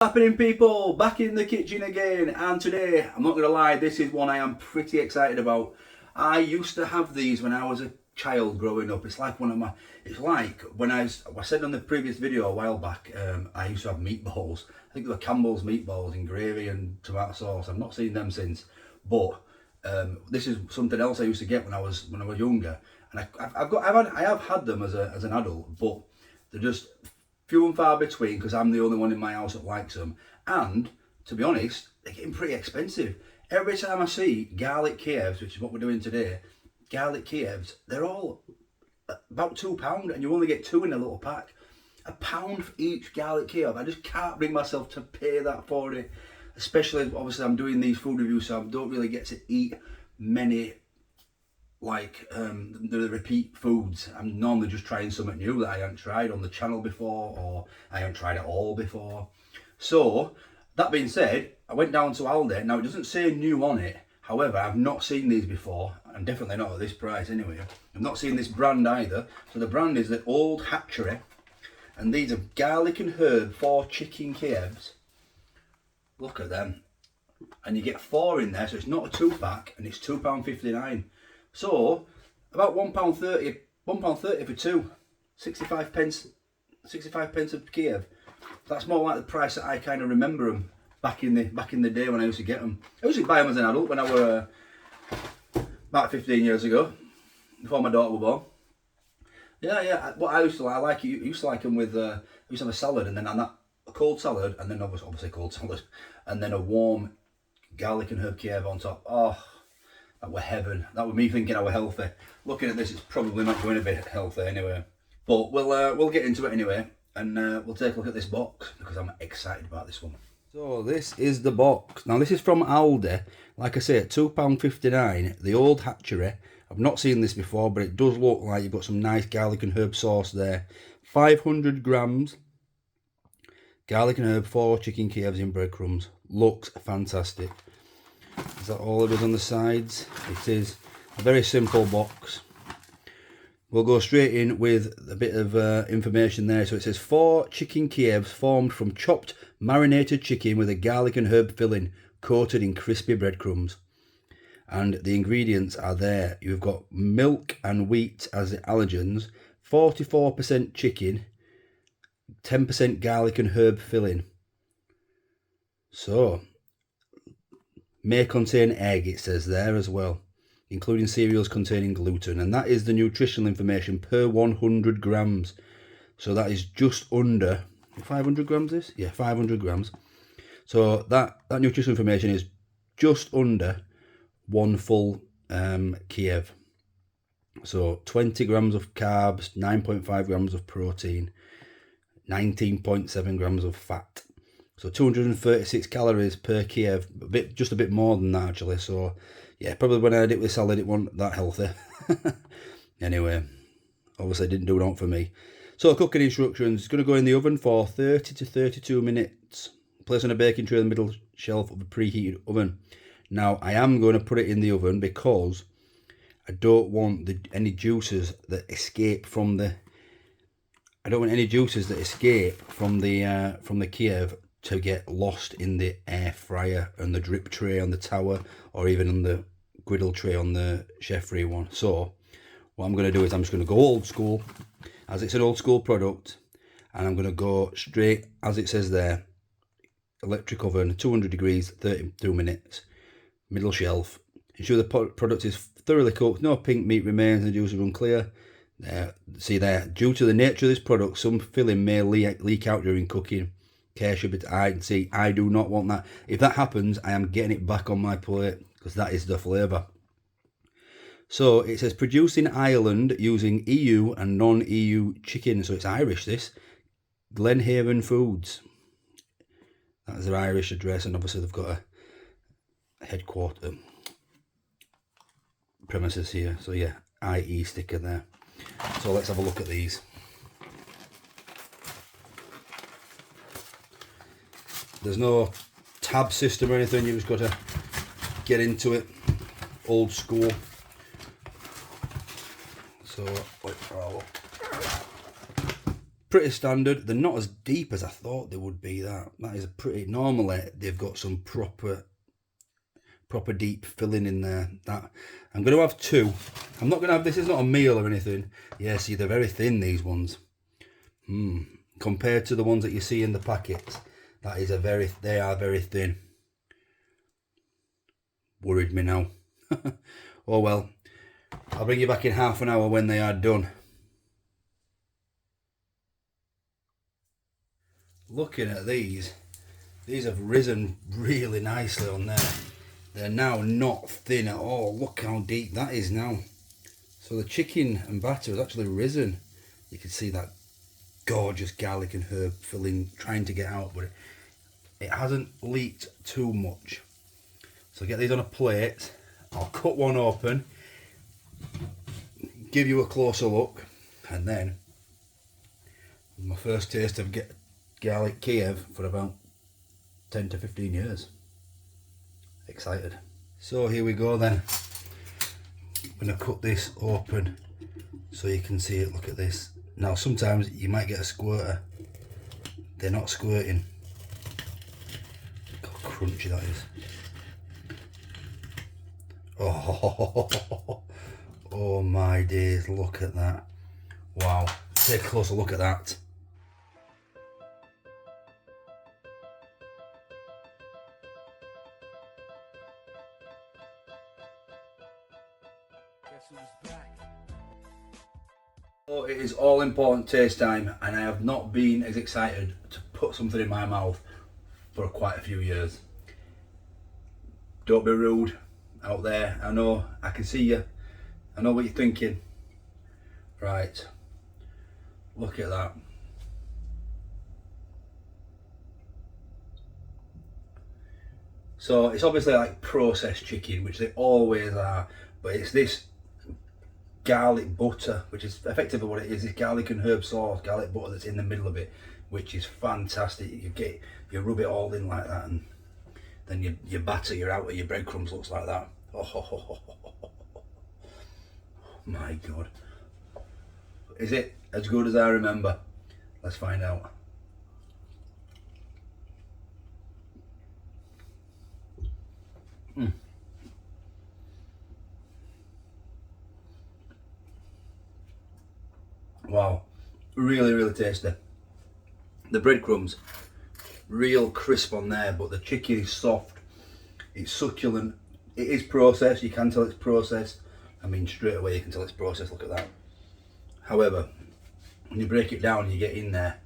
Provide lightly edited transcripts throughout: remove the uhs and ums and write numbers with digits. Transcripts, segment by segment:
Happening, people, back in the kitchen again, and today, I'm not going to lie, this is one I am pretty excited about. I used to have these when I was a child growing up. It's like when I said on the previous video a while back, I used to have meatballs. I think they were Campbell's meatballs in gravy and tomato sauce. I've not seen them since, but this is something else I used to get when I was younger, and I have had them as an adult, but they're just few and far between because I'm the only one in my house that likes them. And to be honest, they're getting pretty expensive. Every time I see Garlic Kievs, which is what we're doing today, Garlic Kievs, they're all about £2, and you only get 2 in a little pack. £1 for each Garlic Kiev. I just can't bring myself to pay that for it. Especially, obviously, I'm doing these food reviews, so I don't really get to eat many the repeat foods. I'm normally just trying something new that I haven't tried on the channel before, or I haven't tried it all before. So that being said, I went down to Aldi. Now it doesn't say new on it, however I've not seen these before, and definitely not at this price anyway. I've not seen this brand either. So the brand is the Old Hatchery, and these are garlic and herb 4 chicken Kievs. Look at them, and you get 4 in there, so it's not a 2-pack, and it's £2.59. So about £1.30 for 2, 65 pence a Kiev. That's more like the price that I kind of remember them back in the day when I used to get them. I used to buy them as an adult when I were about 15 years ago, before my daughter was born. Yeah. What I used to like, you used to like them with I used to have a salad, and then on that a cold salad, and then obviously cold salad, and then a warm garlic and herb Kiev on top. Oh, that were heaven. That was me thinking I were healthy. Looking at this, it's probably not going to be healthy anyway. But we'll get into it anyway, and we'll take a look at this box because I'm excited about this one. So this is the box. Now this is from Aldi. Like I say, at £2.59. The Old Hatchery. I've not seen this before, but it does look like you've got some nice garlic and herb sauce there. 500 grams. Garlic and herb 4 chicken Kievs in breadcrumbs. Looks fantastic. Is that all it is on the sides? It is a very simple box. We'll go straight in with a bit of information there. So it says 4 chicken Kievs formed from chopped marinated chicken with a garlic and herb filling coated in crispy breadcrumbs. And the ingredients are there. You've got milk and wheat as the allergens, 44% chicken, 10% garlic and herb filling. So may contain egg, it says there as well, including cereals containing gluten, and that is the nutritional information per 100 grams. So that is just under 500 grams. This, yeah, 500 grams. So that nutritional information is just under 1 full Kiev. So 20 grams of carbs, 9.5 grams of protein, 19.7 grams of fat. So 236 calories per Kiev, just a bit more than that actually. So yeah, probably when I had it with salad, it wasn't that healthy. Anyway, obviously it didn't do it for me. So cooking instructions: it's going to go in the oven for 30 to 32 minutes. Place on a baking tray in the middle shelf of a preheated oven. Now I am going to put it in the oven because I don't want any juices that escape from the. I don't want any juices that escape from the Kiev to get lost in the air fryer and the drip tray on the tower, or even on the griddle tray on the chef-free one. So what I'm going to do is I'm just going to go old school, as it's an old school product, and I'm going to go straight, as it says there, electric oven, 200 degrees, 32 minutes, middle shelf. Ensure the product is thoroughly cooked, no pink meat remains, and juices run clear. See there, due to the nature of this product, some filling may leak out during cooking. Care should be. I do not want that. If that happens, I am getting it back on my plate because that is the flavour. So it says produced in Ireland using EU and non-EU chicken. So it's Irish. This Glenhaven Foods. That is their Irish address, and obviously they've got a headquarter premises here. So yeah, IE sticker there. So let's have a look at these. There's no tab system or anything, you've just got to get into it, old school. So, let's have a look. pretty standard. They're not as deep as I thought they would be. That is pretty. Normally they've got some proper deep filling in there. That I'm going to have two. I'm not going to have, this is not a meal or anything. Yeah, see, they're very thin, these ones. Compared to the ones that you see in the packets, they are very thin. Worried me now. Oh well, I'll bring you back in half an hour when they are done. Looking at these have risen really nicely on there. They're now not thin at all. Look how deep that is now. So the chicken and batter has actually risen. You can see that gorgeous garlic and herb filling trying to get out, but it hasn't leaked too much. So get these on a plate. I'll cut one open, give you a closer look, and then my first taste of Garlic Kiev for about 10 to 15 years. Excited. So here we go then. I'm going to cut this open so you can see it. Look at this. Now sometimes you might get a squirter. They're not squirting. Look how crunchy that is. Oh my days, look at that. Wow. Take a closer look at that. So it is all important taste time, and I have not been as excited to put something in my mouth for quite a few years. Don't be rude out there. I know, I can see you. I know what you're thinking. Right, look at that. So it's obviously like processed chicken, which they always are, but it's this garlic butter, which is effectively what it is. It's garlic and herb sauce, garlic butter that's in the middle of it, which is fantastic. You rub it all in like that, and then your batter, your outer, your breadcrumbs looks like that. Oh my God. Is it as good as I remember? Let's find out. Wow, really, really tasty. The breadcrumbs, real crisp on there, but the chicken is soft. It's succulent. It is processed. You can tell it's processed. I mean, straight away you can tell it's processed. Look at that. However, when you break it down, you get in there.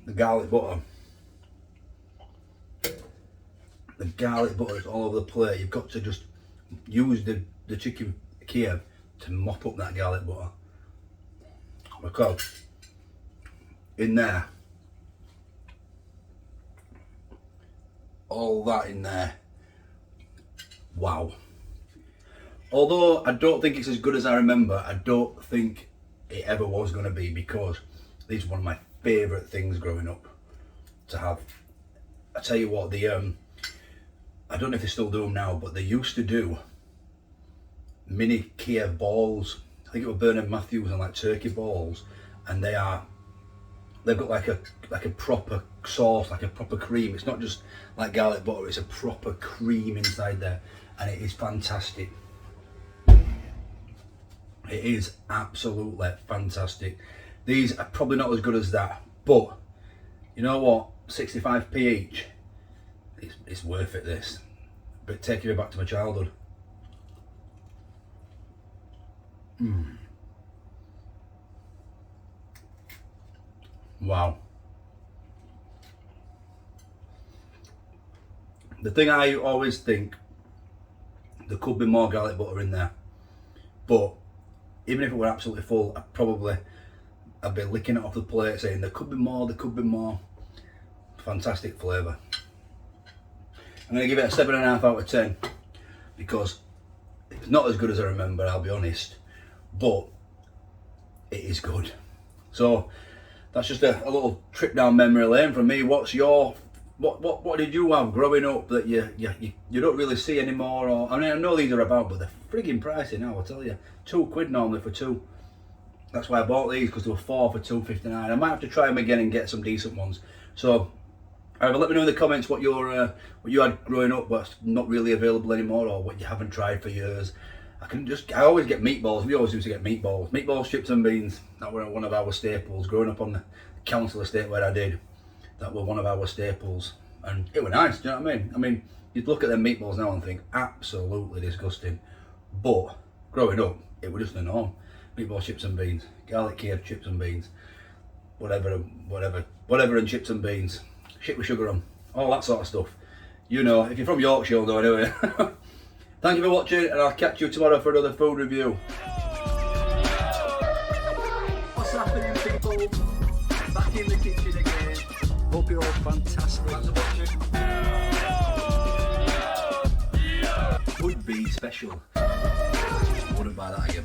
The garlic butter. The garlic butter is all over the plate. You've got to just use the chicken Kiev to mop up that garlic butter, because in there, all that in there, wow. Although I don't think it's as good as I remember, I don't think it ever was going to be, because this is one of my favourite things growing up to have. I tell you what, I don't know if they still do them now, but they used to do mini Kiev balls. I think it was Bernard Matthews and like turkey balls, and they've got like a proper sauce, like a proper cream. It's not just like garlic butter, it's a proper cream inside there, and it is fantastic. It is absolutely fantastic. These are probably not as good as that, but you know what, 65p each, it's worth it, this. But taking me back to my childhood. Wow. The thing I always think, there could be more garlic butter in there, but even if it were absolutely full, I'd be licking it off the plate saying there could be more, there could be more. Fantastic flavour. I'm going to give it a 7.5 out of 10, because it's not as good as I remember, I'll be honest, but it is good. So that's just a little trip down memory lane from me. What's your What did you have growing up that you don't really see anymore? Or I mean, I know these are about, but they're frigging pricey now. I tell you, £2 normally for two. That's why I bought these, because they were 4 for £2.59. I might have to try them again and get some decent ones. So, either let me know in the comments what you had growing up, what's not really available anymore, or what you haven't tried for years. I always get meatballs. We always used to get meatballs, chips and beans. That were one of our staples growing up on the council estate where I did. That were one of our staples, and it was nice. Do you know what I mean? I mean, you'd look at them meatballs now and think absolutely disgusting, but growing up, it was just the norm. Meatball, chips and beans, garlic Kievs, chips and beans, whatever and chips and beans, shit with sugar on, all that sort of stuff. You know, if you're from Yorkshire, you'll know anyway. Thank you for watching, and I'll catch you tomorrow for another food review. What's happening, people? Back in the kitchen again. Hope you're all fantastic. Thanks for watching. Would be special. Wouldn't buy that again.